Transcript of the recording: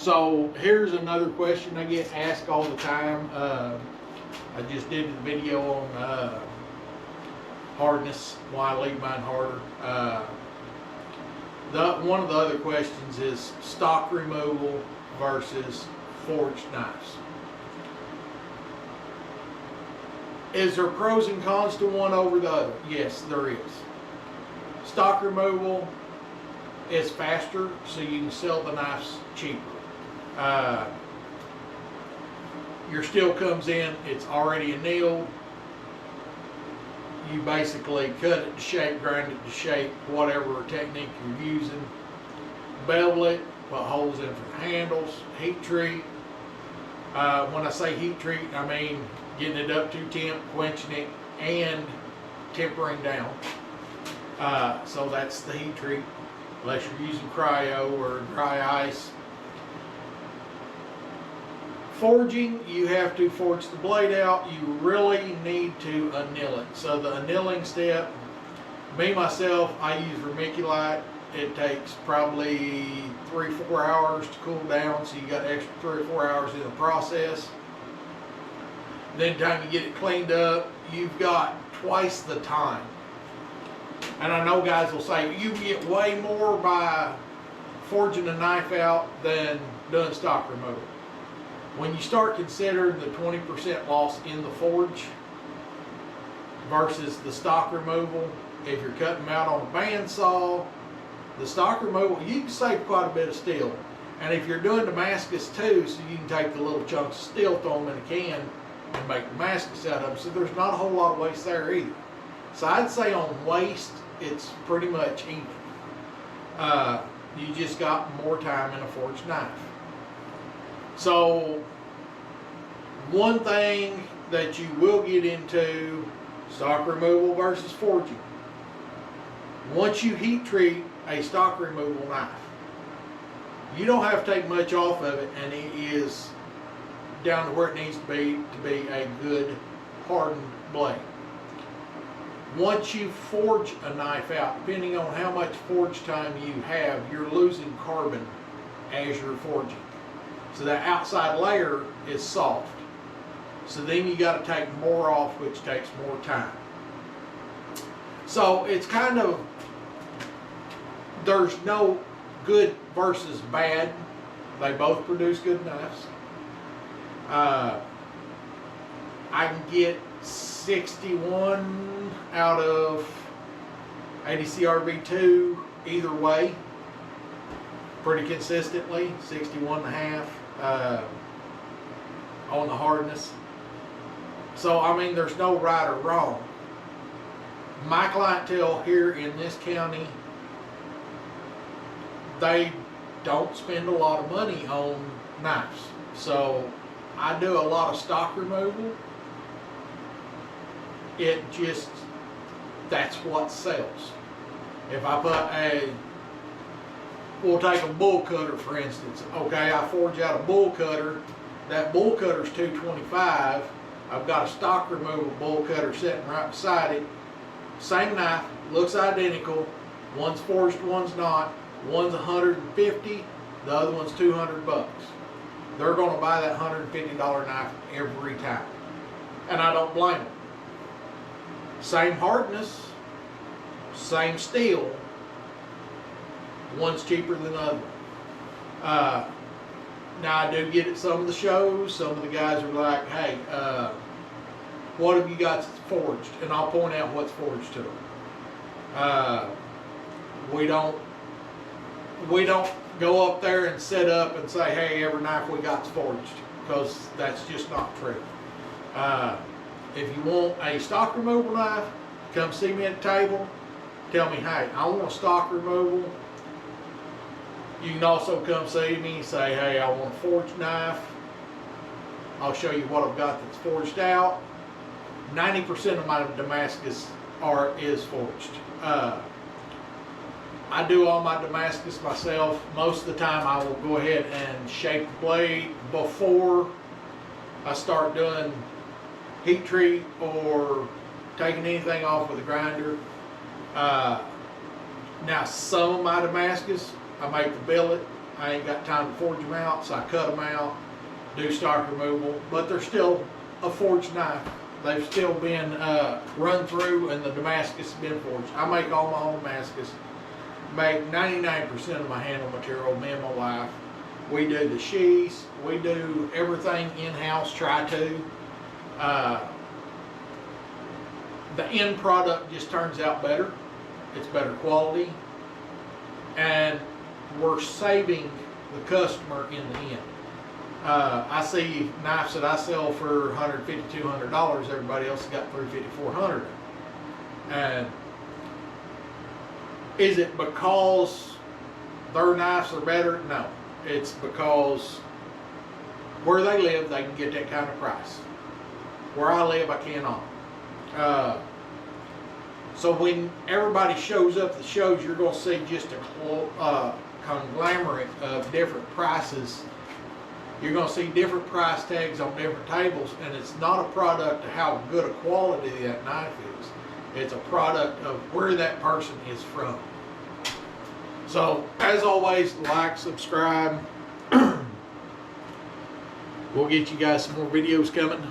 So here's another question I get asked all the time. I just did a video on hardness, why I leave mine harder. One of the other questions is stock removal versus forged knives. Is there pros and cons to one over the other? Yes, there is. Stock removal is faster, so you can sell the knives cheaper. Your steel comes in, it's already annealed. You basically cut it to shape, grind it to shape, whatever technique you're using. Bevel it, put holes in for the handles, heat treat. When I say heat treat, I mean getting it up to temp, quenching it, and tempering down. So that's the heat treat, unless you're using cryo or dry ice. Forging, you have to forge the blade out. You really need to anneal it. So the annealing step, myself, I use vermiculite. It takes probably 3-4 hours to cool down, so you got extra 3 or 4 hours in the process. Then time you get it cleaned up, you've got twice the time. And I know guys will say, you get way more by forging a knife out than doing stock removal. When you start considering the 20% loss in the forge versus the stock removal, if you're cutting them out on a bandsaw, the stock removal, you can save quite a bit of steel. And if you're doing Damascus too, so you can take the little chunks of steel, throw them in a can, and make Damascus out of them. So there's not a whole lot of waste there either. So I'd say on waste, it's pretty much even. You just got more time in a forged knife. So one thing that you will get into, stock removal versus forging. Once you heat treat a stock removal knife, you don't have to take much off of it, and it is down to where it needs to be a good hardened blade. Once you forge a knife out, depending on how much forge time you have, you're losing carbon as you're forging. So that outside layer is soft. So then you got to take more off, which takes more time. So it's kind of, there's no good versus bad. They both produce good knives. I can get 61 out of ADCRB2 either way, pretty consistently, 61.5 on the hardness. So I mean, there's no right or wrong. My clientele here in this county, they don't spend a lot of money on knives. So I do a lot of stock removal. It just, that's what sells. If I put we'll take a bull cutter for instance. Okay, I forge out a bull cutter. That bull cutter's $225. I've got a stock removal bull cutter sitting right beside it. Same knife, looks identical. One's forged, one's not. One's $150, the other one's $200. They're going to buy that $150 knife every time, and I don't blame them. Same hardness, same steel. One's cheaper than the other one. Now I do get at some of the shows, some of the guys are like, hey, what have you got forged? And I'll point out what's forged to them. We don't go up there and set up and say, hey, every knife we got's forged, because that's just not true. If you want a stock removal knife, come see me at the table. Tell me, hey, I want a stock removal. You can also come see me and say, hey, I want a forged knife. I'll show you what I've got that's forged out. 90% of my Damascus is forged. I do all my Damascus myself. Most of the time I will go ahead and shape the blade before I start doing heat treat or taking anything off with a grinder. Now some of my Damascus, I make the billet. I ain't got time to forge them out, so I cut them out, do stock removal, but they're still a forged knife. They've still been run through, and the Damascus has been forged. I make all my own Damascus. Make 99% of my handle material, me and my wife. We do the sheaths, we do everything in-house, try to. The end product just turns out better. It's better quality, and we're saving the customer in the end. I see knives that I sell for $150, $200. Everybody else has got $350, $400. And is it because their knives are better? No. It's because where they live, they can get that kind of price. Where I live, I cannot. So when everybody shows up at the shows, you're going to see just a conglomerate of different prices. You're going to see different price tags on different tables, and it's not a product of how good a quality that knife is. It's a product of where that person is from. So, as always, like, subscribe. We'll get you guys some more videos coming.